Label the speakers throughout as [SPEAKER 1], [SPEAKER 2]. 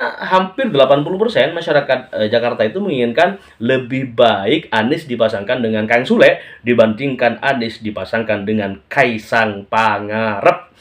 [SPEAKER 1] hampir 80% masyarakat Jakarta itu menginginkan lebih baik Anies dipasangkan dengan Kang Sule dibandingkan Anies dipasangkan dengan Kaisang Pangarep.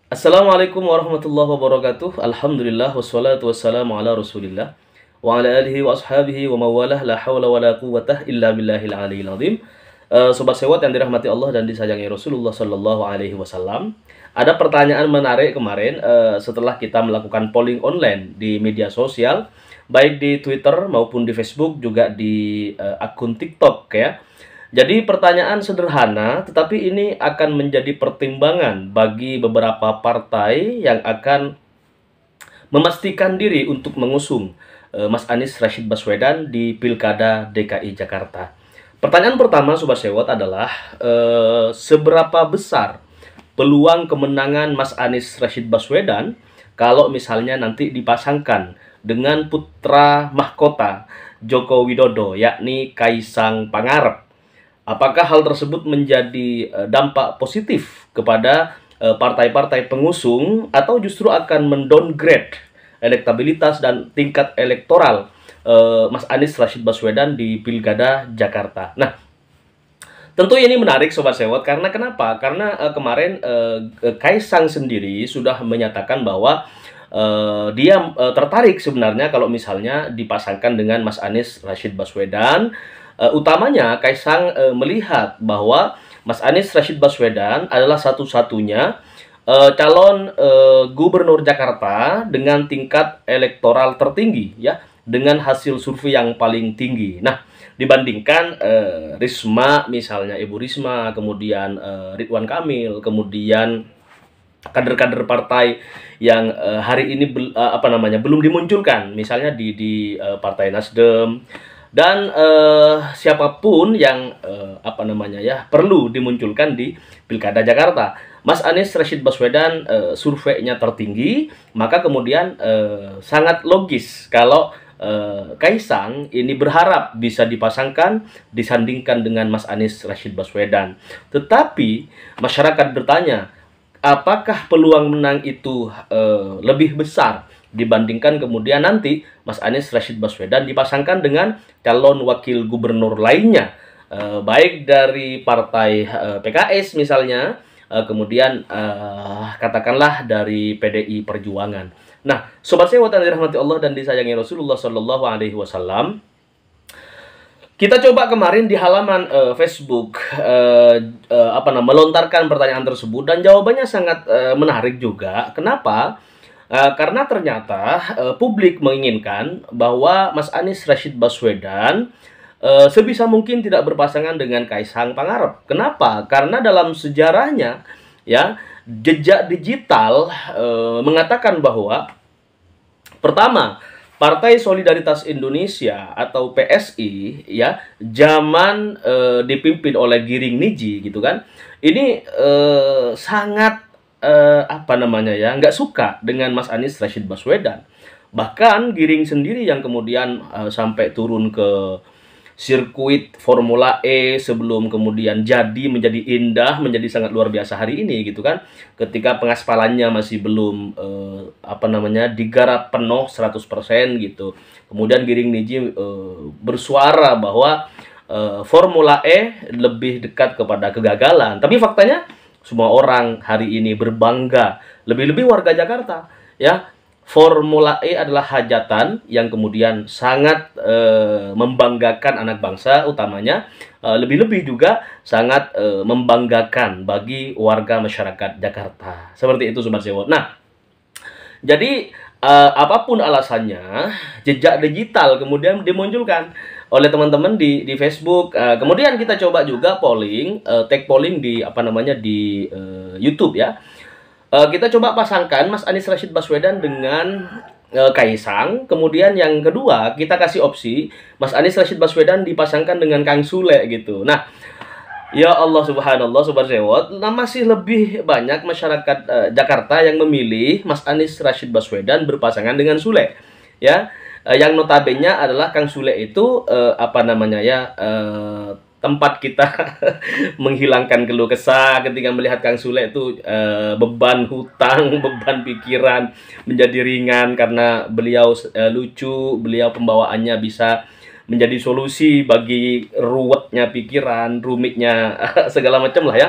[SPEAKER 1] Assalamualaikum warahmatullahi wabarakatuh. Alhamdulillah wassalatu wassalamu ala Rasulillah wa ala alihi wa ashabihi wa mawalah la haula wa la quwwata illa billahil aliyil azim. Sobat sewot yang dirahmati Allah dan disayangi Rasulullah Sallallahu Alaihi Wasallam, ada pertanyaan menarik kemarin setelah kita melakukan polling online di media sosial, baik di Twitter maupun di Facebook, juga di akun TikTok ya. Jadi pertanyaan sederhana, tetapi ini akan menjadi pertimbangan bagi beberapa partai yang akan memastikan diri untuk mengusung Mas Anies Rashid Baswedan di Pilkada DKI Jakarta. Pertanyaan pertama Sobat Sewot adalah seberapa besar peluang kemenangan Mas Anies Rashid Baswedan kalau misalnya nanti dipasangkan dengan putra mahkota Joko Widodo, yakni Kaisang Pangarep. Apakah hal tersebut menjadi dampak positif kepada partai-partai pengusung atau justru akan mendowngrade elektabilitas dan tingkat elektoral Mas Anies Rashid Baswedan di Pilkada Jakarta? Nah, tentu ini menarik Sobat Sewot, karena kenapa? Karena kemarin Kaisang sendiri sudah menyatakan bahwa dia tertarik sebenarnya kalau misalnya dipasangkan dengan Mas Anies Rashid Baswedan. Utamanya Kaisang melihat bahwa Mas Anies Rashid Baswedan adalah satu-satunya calon gubernur Jakarta dengan tingkat elektoral tertinggi ya, dengan hasil survei yang paling tinggi. Nah, dibandingkan Risma misalnya, Ibu Risma, kemudian Ridwan Kamil, kemudian kader-kader partai yang hari ini belum dimunculkan, misalnya di Partai Nasdem, dan siapapun yang perlu dimunculkan di Pilkada Jakarta. Mas Anies Rashid Baswedan surveinya tertinggi, maka kemudian sangat logis kalau Kaisang ini berharap bisa dipasangkan, disandingkan dengan Mas Anies Rashid Baswedan. Tetapi masyarakat bertanya, apakah peluang menang itu lebih besar dibandingkan kemudian nanti Mas Anies Rashid Baswedan dipasangkan dengan calon wakil gubernur lainnya, baik dari partai PKS misalnya, kemudian katakanlah dari PDI Perjuangan. Nah, Sobat Sewot yang dirahmati Allah dan disayangi Rasulullah Sallallahu Alaihi Wasallam, kita coba kemarin di halaman Facebook melontarkan pertanyaan tersebut, dan jawabannya sangat menarik juga. Kenapa? Karena ternyata publik menginginkan bahwa Mas Anies Rashid Baswedan sebisa mungkin tidak berpasangan dengan Kaisang Pangarep. Kenapa? Karena dalam sejarahnya ya, jejak digital mengatakan bahwa pertama, Partai Solidaritas Indonesia atau PSI ya, zaman dipimpin oleh Giring Niji gitu kan, ini sangat nggak suka dengan Mas Anies Rashid Baswedan. Bahkan Giring sendiri yang kemudian sampai turun ke sirkuit Formula E sebelum kemudian jadi menjadi indah, menjadi sangat luar biasa hari ini gitu kan, ketika pengaspalannya masih belum digarap penuh 100% gitu. Kemudian Giring Niji bersuara bahwa Formula E lebih dekat kepada kegagalan. Tapi faktanya semua orang hari ini berbangga, lebih-lebih warga Jakarta ya. Formula E adalah hajatan yang kemudian sangat membanggakan anak bangsa, utamanya lebih-lebih juga sangat membanggakan bagi warga masyarakat Jakarta. Seperti itu Sobat Sewot. Nah, jadi apapun alasannya, jejak digital kemudian dimunculkan oleh teman-teman di Facebook. Kemudian kita coba juga polling, tag polling di YouTube ya. Kita coba pasangkan Mas Anies Rashid Baswedan dengan Kaisang. Kemudian yang kedua, kita kasih opsi Mas Anies Rashid Baswedan dipasangkan dengan Kang Sule gitu. Nah, ya Allah subhanallah Sobat Sewot, masih lebih banyak masyarakat Jakarta yang memilih Mas Anies Rashid Baswedan berpasangan dengan Sule ya. Yang notabene adalah Kang Sule itu tempat kita menghilangkan keluh kesah ketika melihat Kang Sule itu beban hutang, beban pikiran menjadi ringan karena beliau lucu, beliau pembawaannya bisa menjadi solusi bagi ruwetnya pikiran, rumitnya segala macam lah ya.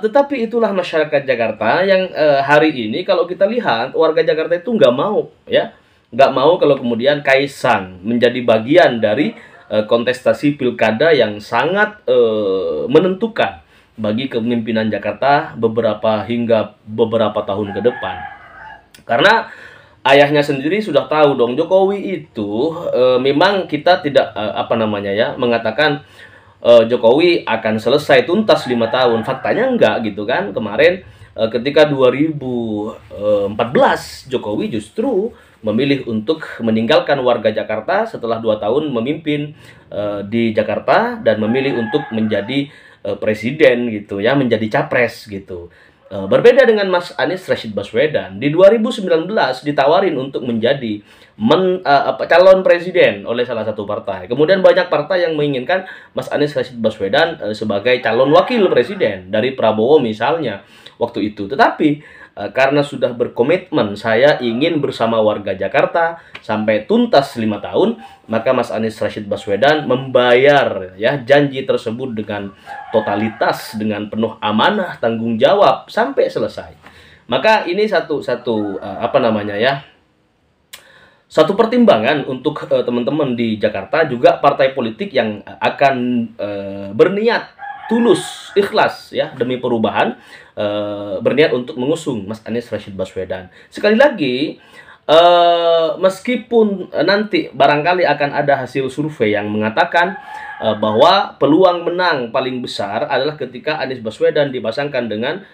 [SPEAKER 1] Tetapi itulah masyarakat Jakarta yang hari ini kalau kita lihat warga Jakarta itu nggak mau ya, nggak mau kalau kemudian Kaisang menjadi bagian dari kontestasi pilkada yang sangat menentukan bagi kepemimpinan Jakarta hingga beberapa tahun ke depan. Karena ayahnya sendiri sudah tahu dong, Jokowi itu memang kita tidak mengatakan Jokowi akan selesai tuntas 5 tahun. Faktanya enggak gitu kan. Kemarin ketika 2014 Jokowi justru memilih untuk meninggalkan warga Jakarta setelah 2 tahun memimpin di Jakarta dan memilih untuk menjadi presiden gitu ya, menjadi capres gitu. Berbeda dengan Mas Anies Rashid Baswedan, di 2019 ditawarin untuk menjadi calon presiden oleh salah satu partai. Kemudian banyak partai yang menginginkan Mas Anies Rashid Baswedan sebagai calon wakil presiden dari Prabowo misalnya waktu itu. Tetapi karena sudah berkomitmen saya ingin bersama warga Jakarta sampai tuntas 5 tahun, maka Mas Anies Rashid Baswedan membayar ya janji tersebut dengan totalitas, dengan penuh amanah, tanggung jawab sampai selesai. Maka ini satu pertimbangan untuk teman-teman di Jakarta, juga partai politik yang akan berniat tulus, ikhlas ya demi perubahan, berniat untuk mengusung Mas Anies Rashid Baswedan. Sekali lagi, meskipun nanti barangkali akan ada hasil survei yang mengatakan bahwa peluang menang paling besar adalah ketika Anies Baswedan dipasangkan dengan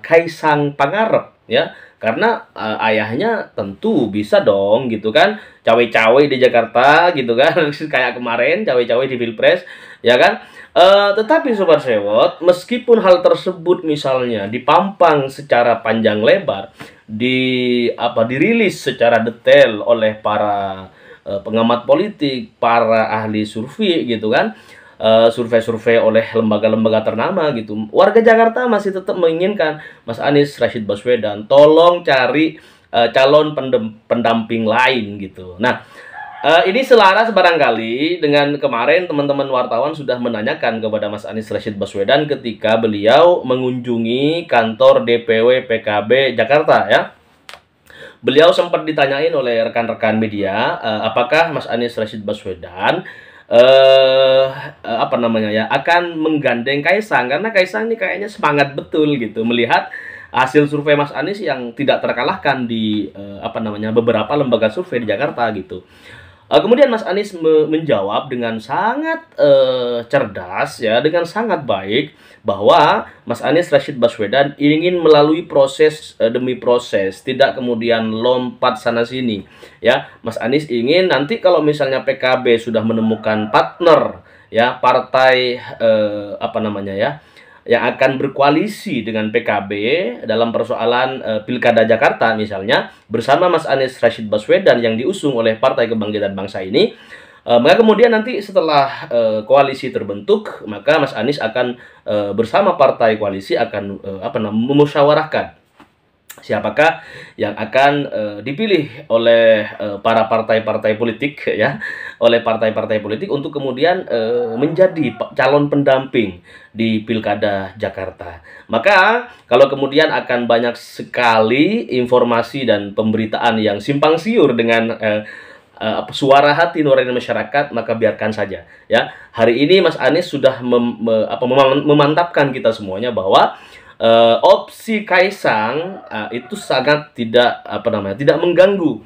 [SPEAKER 1] Kaisang Pangarep ya, karena ayahnya tentu bisa dong gitu kan, cawe-cawe di Jakarta gitu kan kayak kemarin cawe-cawe di Pilpres ya kan. Tetapi Sobat Sewot, meskipun hal tersebut misalnya dipampang secara panjang lebar, dirilis secara detail oleh para pengamat politik, para ahli survei gitu kan, survei-survei oleh lembaga-lembaga ternama gitu, warga Jakarta masih tetap menginginkan Mas Anies Rashid Baswedan. Tolong cari calon pendamping lain gitu. Nah, ini selaras barangkali dengan kemarin teman-teman wartawan sudah menanyakan kepada Mas Anies Rashid Baswedan ketika beliau mengunjungi kantor DPW PKB Jakarta ya. Beliau sempat ditanyain oleh rekan-rekan media, apakah Mas Anies Rashid Baswedan akan menggandeng Kaisang, karena Kaisang ini kayaknya semangat betul gitu melihat hasil survei Mas Anies yang tidak terkalahkan di beberapa lembaga survei di Jakarta gitu. Kemudian Mas Anies menjawab dengan sangat cerdas ya, dengan sangat baik, bahwa Mas Anies Rashid Baswedan ingin melalui proses demi proses, tidak kemudian lompat sana sini ya. Mas Anies ingin nanti kalau misalnya PKB sudah menemukan partner ya, partai yang akan berkoalisi dengan PKB dalam persoalan Pilkada Jakarta misalnya, bersama Mas Anies Rashid Baswedan yang diusung oleh Partai Kebangkitan Bangsa ini, maka kemudian nanti setelah koalisi terbentuk, maka Mas Anies akan bersama partai koalisi akan memusyawarahkan siapakah yang akan dipilih oleh para partai-partai politik ya, oleh partai-partai politik untuk kemudian menjadi calon pendamping di Pilkada Jakarta. Maka kalau kemudian akan banyak sekali informasi dan pemberitaan yang simpang siur dengan suara hati nurani masyarakat, maka biarkan saja ya. Hari ini Mas Anies sudah memantapkan kita semuanya bahwa opsi Kaisang itu sangat tidak mengganggu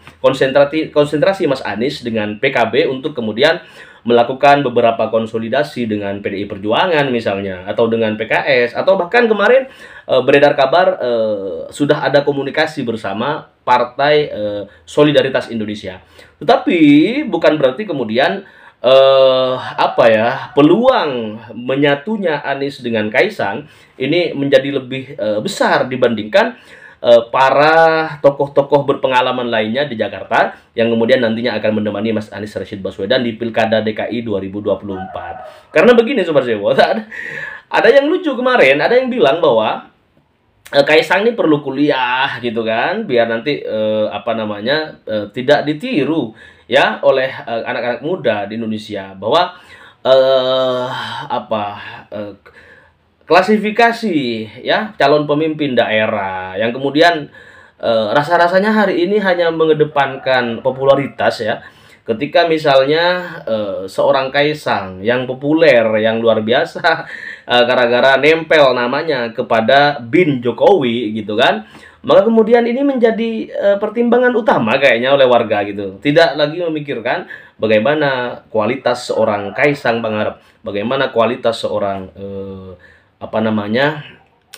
[SPEAKER 1] konsentrasi Mas Anies dengan PKB untuk kemudian melakukan beberapa konsolidasi dengan PDI Perjuangan misalnya, atau dengan PKS, atau bahkan kemarin beredar kabar sudah ada komunikasi bersama Partai Solidaritas Indonesia. Tetapi bukan berarti kemudian peluang menyatunya Anies dengan Kaisang ini menjadi lebih besar dibandingkan para tokoh-tokoh berpengalaman lainnya di Jakarta yang kemudian nantinya akan menemani Mas Anies Rashid Baswedan di Pilkada DKI 2024. Karena begini Sobat Sewot, ada yang lucu kemarin, ada yang bilang bahwa Kaisang ini perlu kuliah gitu kan, biar nanti tidak ditiru ya oleh anak-anak muda di Indonesia bahwa eh, apa eh, klasifikasi ya calon pemimpin daerah yang kemudian rasa-rasanya hari ini hanya mengedepankan popularitas ya. Ketika misalnya seorang Kaisang yang populer, yang luar biasa, gara-gara nempel namanya kepada Bin Jokowi gitu kan, maka kemudian ini menjadi pertimbangan utama kayaknya oleh warga gitu. Tidak lagi memikirkan bagaimana kualitas seorang Kaisang Pangarep, bagaimana kualitas seorang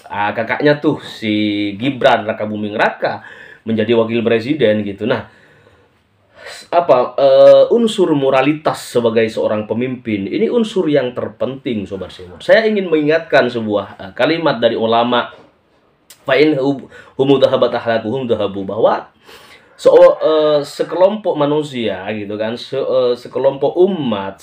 [SPEAKER 1] kakaknya tuh si Gibran Rakabuming Raka menjadi wakil presiden gitu. Nah, unsur moralitas sebagai seorang pemimpin ini unsur yang terpenting Sobat Semut. Saya ingin mengingatkan sebuah kalimat dari ulama, fa'in humu dhahabat ahlakuhum dhahabu, bahwa sekelompok manusia gitu kan, sekelompok umat,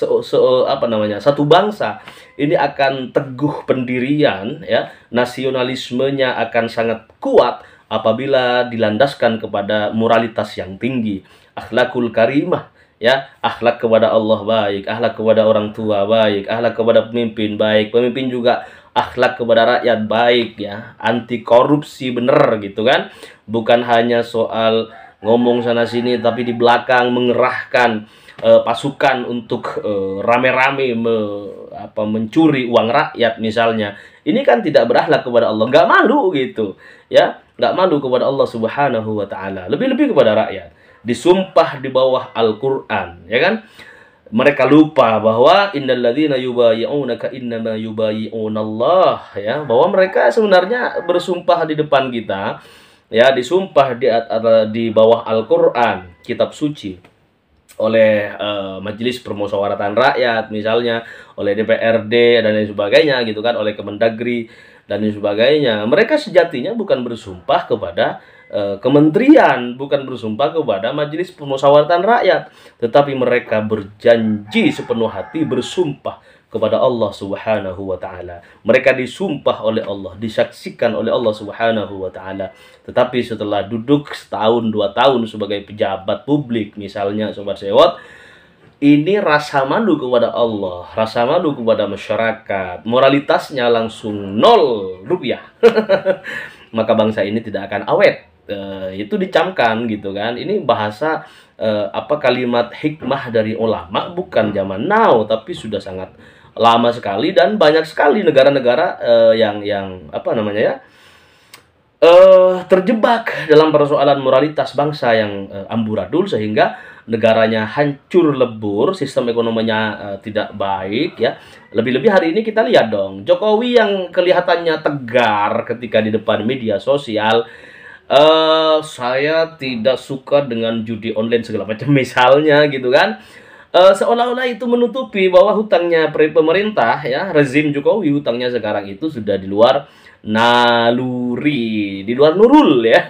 [SPEAKER 1] satu bangsa ini akan teguh pendirian ya, nasionalismenya akan sangat kuat apabila dilandaskan kepada moralitas yang tinggi, akhlakul karimah ya, akhlak kepada Allah baik, akhlak kepada orang tua baik, akhlak kepada pemimpin baik, pemimpin juga akhlak kepada rakyat baik ya, anti korupsi bener gitu kan, bukan hanya soal ngomong sana sini tapi di belakang mengerahkan pasukan untuk rame-rame mencuri uang rakyat misalnya. Ini kan tidak berakhlak kepada Allah, nggak malu gitu ya, nggak malu kepada Allah Subhanahu wa taala, lebih-lebih kepada rakyat. Disumpah di bawah Al-Qur'an, ya kan? Mereka lupa bahwa innalladzina yubayyi'unaka innama yubayyi'unallah, ya, bahwa mereka sebenarnya bersumpah di depan kita, ya, disumpah di bawah Al-Qur'an, kitab suci, oleh Majelis Permusyawaratan Rakyat misalnya, oleh DPRD dan lain sebagainya gitu kan, oleh Kemendagri dan lain sebagainya. Mereka sejatinya bukan bersumpah kepada kementerian, bukan bersumpah kepada Majelis Permusyawaratan Rakyat, tetapi mereka berjanji sepenuh hati bersumpah kepada Allah Subhanahu wa taala. Mereka disumpah oleh Allah, disaksikan oleh Allah Subhanahu wa taala. Tetapi setelah duduk setahun 2 tahun sebagai pejabat publik misalnya Sobat Sewot, ini rasa malu kepada Allah, rasa malu kepada masyarakat, moralitasnya langsung 0 rupiah. Maka bangsa ini tidak akan awet. Itu dicamkan gitu kan. Ini bahasa kalimat hikmah dari ulama, bukan zaman now tapi sudah sangat lama sekali, dan banyak sekali negara-negara yang terjebak dalam persoalan moralitas bangsa yang amburadul sehingga negaranya hancur lebur, sistem ekonominya tidak baik ya. Lebih-lebih hari ini kita lihat dong, Jokowi yang kelihatannya tegar ketika di depan media sosial, saya tidak suka dengan judi online segala macam misalnya gitu kan. Seolah-olah itu menutupi bahwa hutangnya pemerintah ya, rezim Jokowi, hutangnya sekarang itu sudah di luar naluri, di luar nurul ya.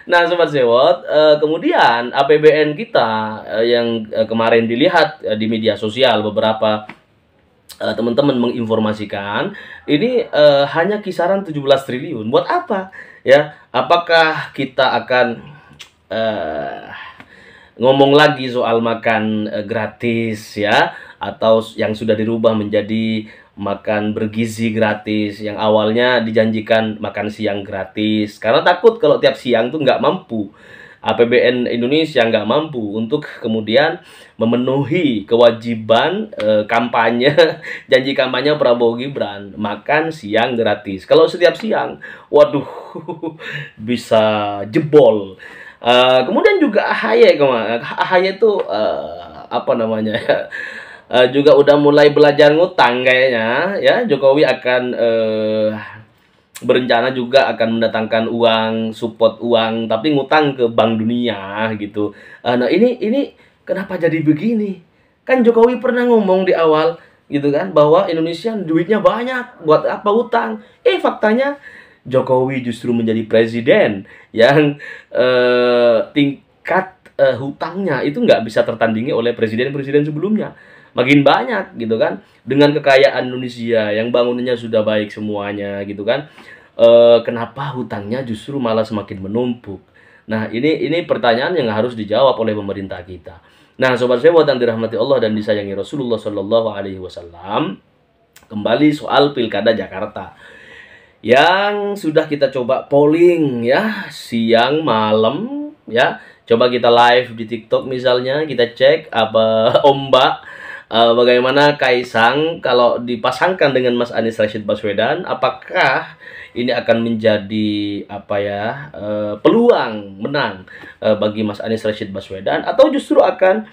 [SPEAKER 1] Nah Sobat Sewot, kemudian APBN kita yang kemarin dilihat di media sosial, beberapa teman-teman menginformasikan ini hanya kisaran 17 triliun. Buat apa ya? Apakah kita akan ngomong lagi soal makan gratis ya, atau yang sudah dirubah menjadi makan bergizi gratis, yang awalnya dijanjikan makan siang gratis, karena takut kalau tiap siang tuh nggak mampu, APBN Indonesia nggak mampu untuk kemudian memenuhi kewajiban kampanye janji kampanye Prabowo Gibran, makan siang gratis. Kalau setiap siang, waduh, bisa jebol. Kemudian juga AHY itu juga udah mulai belajar ngutang kayaknya ya. Jokowi akan berencana juga akan mendatangkan uang, support uang, tapi ngutang ke Bank Dunia gitu. Nah ini kenapa jadi begini? Kan Jokowi pernah ngomong di awal gitu kan, bahwa Indonesia duitnya banyak, buat apa utang? Faktanya Jokowi justru menjadi presiden yang tingkat hutangnya itu nggak bisa tertandingi oleh presiden-presiden sebelumnya. Makin banyak gitu kan, dengan kekayaan Indonesia yang bangunannya sudah baik semuanya gitu kan, kenapa hutangnya justru malah semakin menumpuk? Nah, ini pertanyaan yang harus dijawab oleh pemerintah kita. Nah, sobat sewot yang dirahmati Allah dan disayangi Rasulullah Shallallahu Alaihi Wasallam, kembali soal pilkada Jakarta yang sudah kita coba polling ya, siang malam ya, coba kita live di TikTok misalnya, kita cek apa ombak, bagaimana Kaisang kalau dipasangkan dengan Mas Anies Rashid Baswedan, apakah ini akan menjadi apa ya, peluang menang bagi Mas Anies Rashid Baswedan, atau justru akan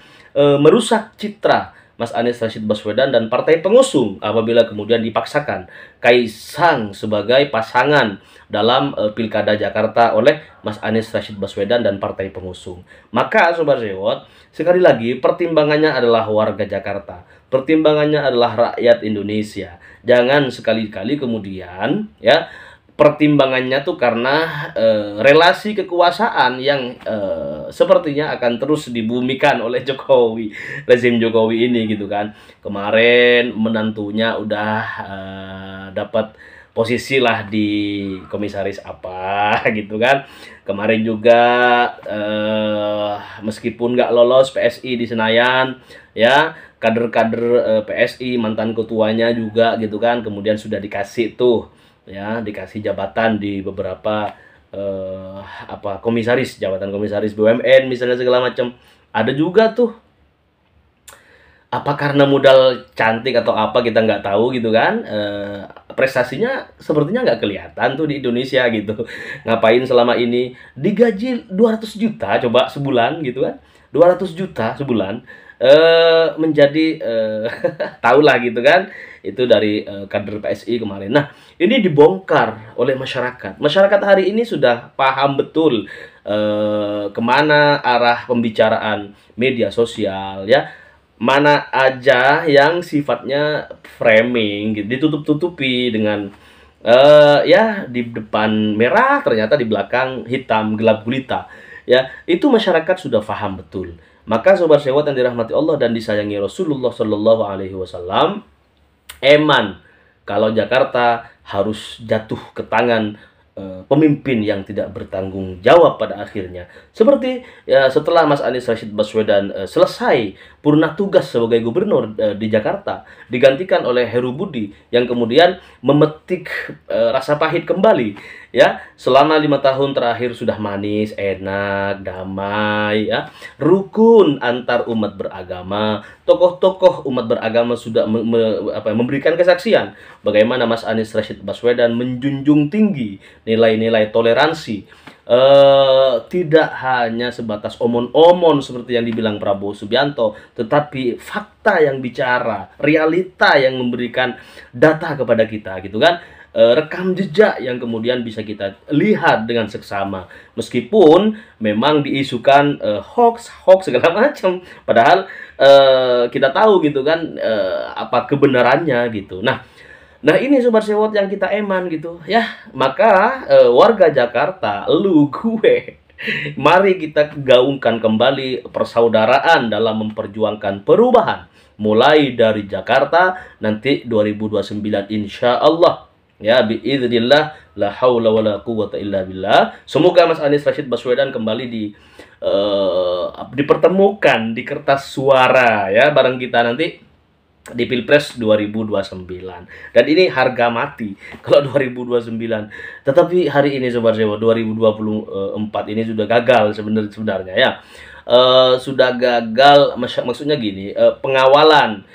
[SPEAKER 1] merusak citra Mas Anies Rashid Baswedan dan partai pengusung apabila kemudian dipaksakan Kaisang sebagai pasangan dalam pilkada Jakarta oleh Mas Anies Rashid Baswedan dan partai pengusung. Maka Sobat Sewot, sekali lagi pertimbangannya adalah warga Jakarta, pertimbangannya adalah rakyat Indonesia. Jangan sekali-kali kemudian ya pertimbangannya tuh karena relasi kekuasaan yang sepertinya akan terus dibumikan oleh Jokowi, rezim Jokowi ini gitu kan. Kemarin menantunya udah dapat posisi lah di komisaris apa gitu kan. Kemarin juga meskipun nggak lolos PSI di Senayan ya, kader-kader PSI mantan ketuanya juga gitu kan, kemudian sudah dikasih tuh ya, dikasih jabatan di beberapa komisaris, jabatan komisaris BUMN misalnya segala macam. Ada juga tuh, apa karena modal cantik atau apa kita nggak tahu gitu kan, prestasinya sepertinya nggak kelihatan tuh di Indonesia gitu. Ngapain selama ini digaji 200 juta coba sebulan gitu kan, 200 juta sebulan, menjadi tahulah gitu kan, itu dari kader PSI kemarin. Nah, ini dibongkar oleh masyarakat. Masyarakat hari ini sudah paham betul kemana arah pembicaraan media sosial ya, mana aja yang sifatnya framing gitu, ditutup-tutupi dengan ya di depan merah ternyata di belakang hitam gelap gulita ya. Itu masyarakat sudah paham betul. Maka Sobat Sewot yang dirahmati Allah dan disayangi Rasulullah Shallallahu Alaihi Wasallam, eman kalau Jakarta harus jatuh ke tangan pemimpin yang tidak bertanggung jawab pada akhirnya. Seperti ya, setelah Mas Anies Rashid Baswedan selesai purna tugas sebagai gubernur di Jakarta, digantikan oleh Heru Budi yang kemudian memetik rasa pahit kembali ya. Selama 5 tahun terakhir sudah manis, enak, damai ya, rukun antar umat beragama. Tokoh-tokoh umat beragama sudah memberikan kesaksian bagaimana Mas Anies Rashid Baswedan menjunjung tinggi nilai-nilai toleransi, tidak hanya sebatas omon-omon seperti yang dibilang Prabowo Subianto, tetapi fakta yang bicara, realita yang memberikan data kepada kita gitu kan, rekam jejak yang kemudian bisa kita lihat dengan seksama. Meskipun memang diisukan hoax segala macam, padahal kita tahu gitu kan apa kebenarannya gitu. Nah ini Sobat Sewot yang kita eman gitu ya. Maka warga Jakarta, lu gue, mari kita gaungkan kembali persaudaraan dalam memperjuangkan perubahan. Mulai dari Jakarta nanti 2029 insya Allah ya, biiznillah, la haula wala quwata illa billah. Semoga Mas Anies Rashid Baswedan kembali dipertemukan di kertas suara ya bareng kita nanti di Pilpres 2029. Dan ini harga mati kalau 2029. Tetapi hari ini Sobat Sewot, 2024 ini sudah gagal sebenarnya ya. Sudah gagal, maksudnya gini, pengawalan.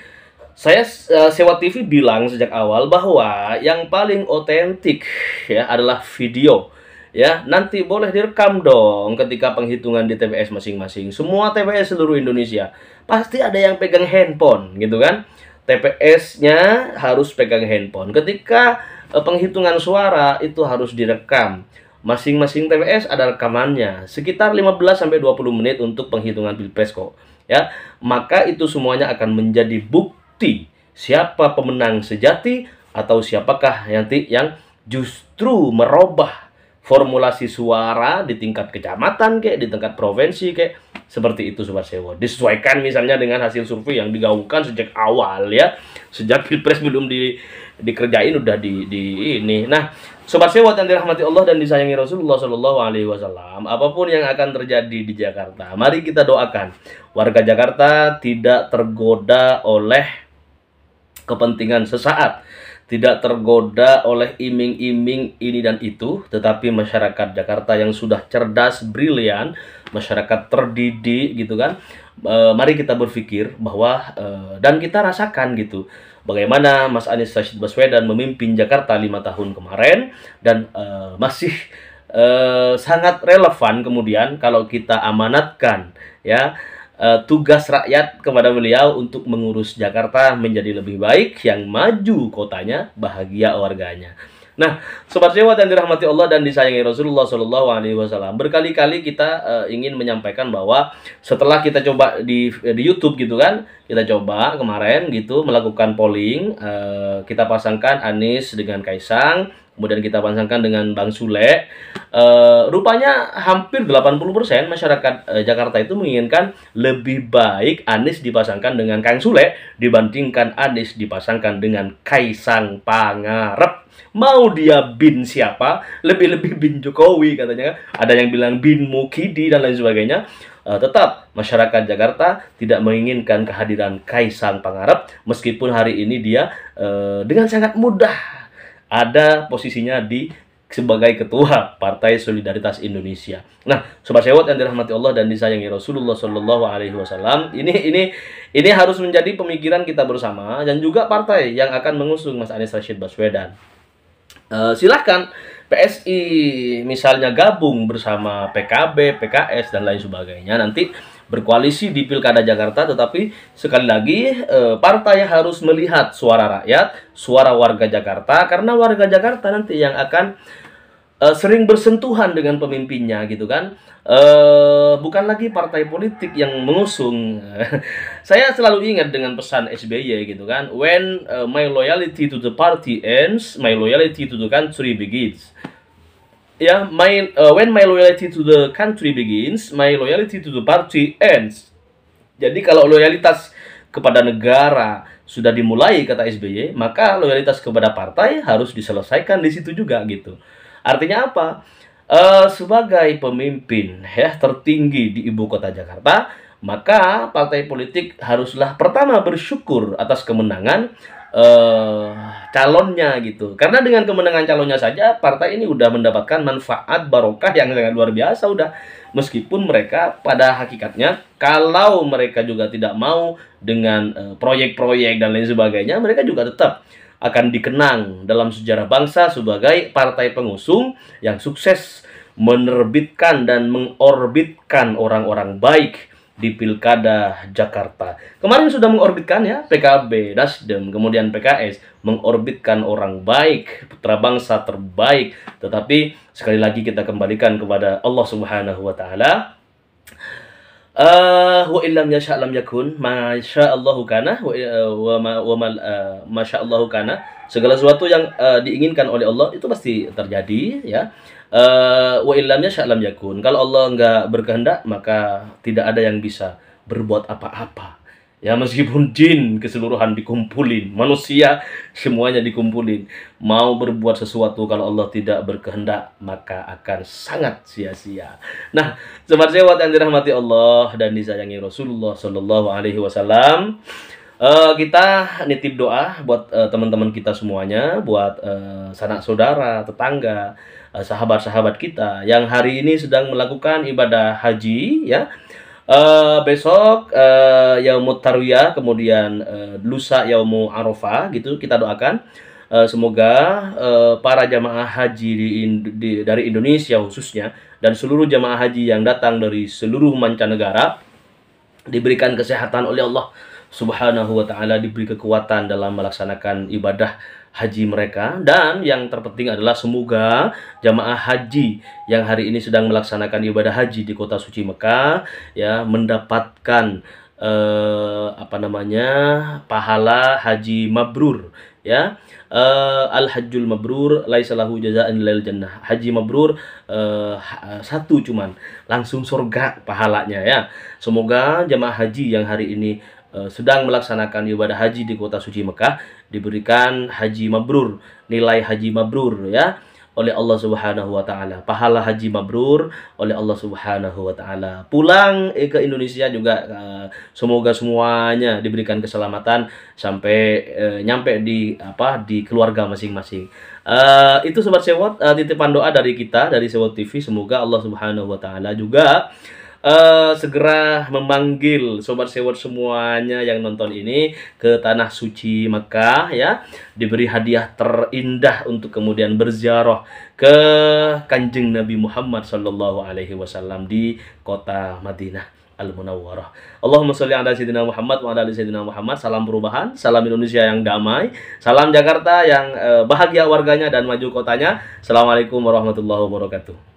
[SPEAKER 1] Saya Sewot TV bilang sejak awal bahwa yang paling otentik ya adalah video. Ya, nanti boleh direkam dong ketika penghitungan di TPS masing-masing. Semua TPS seluruh Indonesia pasti ada yang pegang handphone gitu kan. TPS-nya harus pegang handphone. Ketika penghitungan suara itu harus direkam. Masing-masing TPS ada rekamannya. Sekitar 15-20 menit untuk penghitungan Pilpres kok. Ya, maka itu semuanya akan menjadi bukti siapa pemenang sejati atau siapakah nanti yang justru merubah formulasi suara di tingkat kecamatan kayak di tingkat provinsi kayak seperti itu Sobat Sewo. Disesuaikan misalnya dengan hasil survei yang digaungkan sejak awal ya. Sejak Pilpres belum dikerjain udah ini. Nah, Sobat Sewo yang dirahmati Allah dan disayangi Rasulullah Shallallahu alaihi wasallam, apapun yang akan terjadi di Jakarta, mari kita doakan warga Jakarta tidak tergoda oleh kepentingan sesaat, tidak tergoda oleh iming-iming ini dan itu, tetapi masyarakat Jakarta yang sudah cerdas, brilian, masyarakat terdidik gitu kan. Mari kita berpikir bahwa dan kita rasakan gitu bagaimana Mas Anies Rashid Baswedan memimpin Jakarta 5 tahun kemarin dan masih sangat relevan kemudian kalau kita amanatkan ya tugas rakyat kepada beliau untuk mengurus Jakarta menjadi lebih baik, yang maju kotanya, bahagia warganya. Nah, Sobat Sewo yang dirahmati Allah dan disayangi Rasulullah Shallallahu alaihi wasallam, berkali-kali kita ingin menyampaikan bahwa setelah kita coba di YouTube gitu kan, kita coba kemarin gitu melakukan polling, kita pasangkan Anies dengan Kaisang, kemudian kita pasangkan dengan Bang Sule. Rupanya hampir 80% masyarakat Jakarta itu menginginkan lebih baik Anies dipasangkan dengan Kang Sule dibandingkan Anies dipasangkan dengan Kaisang Pangarep. Mau dia bin siapa? Lebih-lebih bin Jokowi katanya. Ada yang bilang bin Mukidi dan lain sebagainya. Tetap masyarakat Jakarta tidak menginginkan kehadiran Kaisang Pangarep, meskipun hari ini dia dengan sangat mudah ada posisinya sebagai ketua Partai Solidaritas Indonesia. Nah, Sobat Sewo yang dirahmati Allah dan disayangi Rasulullah Shallallahu alaihi wasallam, ini harus menjadi pemikiran kita bersama dan juga partai yang akan mengusung Mas Anies Rashid Baswedan. Silahkan PSI misalnya gabung bersama PKB, PKS dan lain sebagainya nanti berkoalisi di Pilkada Jakarta, tetapi sekali lagi partai harus melihat suara rakyat, suara warga Jakarta, karena warga Jakarta nanti yang akan sering bersentuhan dengan pemimpinnya gitu kan. Bukan lagi partai politik yang mengusung. Saya selalu ingat dengan pesan SBY gitu kan, when my loyalty to the party ends, my loyalty to the country begins. Ya, when my loyalty to the country begins, my loyalty to the party ends. Jadi kalau loyalitas kepada negara sudah dimulai kata SBY, maka loyalitas kepada partai harus diselesaikan di situ juga gitu. Artinya apa? Sebagai pemimpin ya tertinggi di ibu kota Jakarta, maka partai politik haruslah pertama bersyukur atas kemenangan calonnya gitu. Karena dengan kemenangan calonnya saja partai ini udah mendapatkan manfaat barokah yang sangat luar biasa udah. Meskipun mereka pada hakikatnya kalau mereka juga tidak mau dengan proyek-proyek dan lain sebagainya, mereka juga tetap akan dikenang dalam sejarah bangsa sebagai partai pengusung yang sukses menerbitkan dan mengorbitkan orang-orang baik di Pilkada Jakarta. Kemarin sudah mengorbitkan ya, PKB, Nasdem, kemudian PKS mengorbitkan orang baik, putra bangsa terbaik. Tetapi sekali lagi kita kembalikan kepada Allah Subhanahu wa taala. Wa illam yasha' lam yakun, masyaallahu kana masyaallahu kana. Segala sesuatu yang diinginkan oleh Allah itu pasti terjadi ya. Wa illam yasha' lam yakun. Kalau Allah nggak berkehendak maka tidak ada yang bisa berbuat apa-apa. Ya, meskipun jin keseluruhan dikumpulin, manusia semuanya dikumpulin, mau berbuat sesuatu kalau Allah tidak berkehendak maka akan sangat sia-sia. Nah, Sobat Sewo yang dirahmati Allah dan disayangi Rasulullah Shallallahu alaihi wasallam, kita nitip doa buat teman-teman kita semuanya, buat sanak saudara, tetangga, sahabat-sahabat kita yang hari ini sedang melakukan ibadah haji ya. Besok Yaumut Tarwiyah, kemudian lusa Yaumu Arafah gitu, kita doakan semoga para jamaah haji dari Indonesia khususnya dan seluruh jamaah haji yang datang dari seluruh mancanegara diberikan kesehatan oleh Allah Subhanahu wa taala, diberi kekuatan dalam melaksanakan ibadah haji mereka, dan yang terpenting adalah semoga jamaah haji yang hari ini sedang melaksanakan ibadah haji di kota suci Mekah ya mendapatkan pahala haji mabrur ya. Al hajjul mabrur laisa lahu jazaa'un illal jannah. Haji mabrur satu cuman langsung surga pahalanya ya. Semoga jemaah haji yang hari ini sedang melaksanakan ibadah haji di kota suci Mekah diberikan haji mabrur, nilai haji mabrur ya oleh Allah Subhanahu wa taala. Pahala haji mabrur oleh Allah Subhanahu wa taala. Pulang ke Indonesia juga semoga semuanya diberikan keselamatan sampai nyampe di keluarga masing-masing. Itu sobat sewot, titipan doa dari kita dari Sewot TV, semoga Allah Subhanahu wa taala juga segera memanggil sobat sewot semuanya yang nonton ini ke tanah suci Mekah ya, diberi hadiah terindah untuk kemudian berziarah ke Kanjeng Nabi Muhammad sallallahu alaihi wasallam di kota Madinah Al-Munawwarah. Allahumma sholli ala sayyidina Muhammad wa ala ali sayyidina Muhammad. Salam perubahan, salam Indonesia yang damai, salam Jakarta yang bahagia warganya dan maju kotanya. Assalamualaikum warahmatullahi wabarakatuh.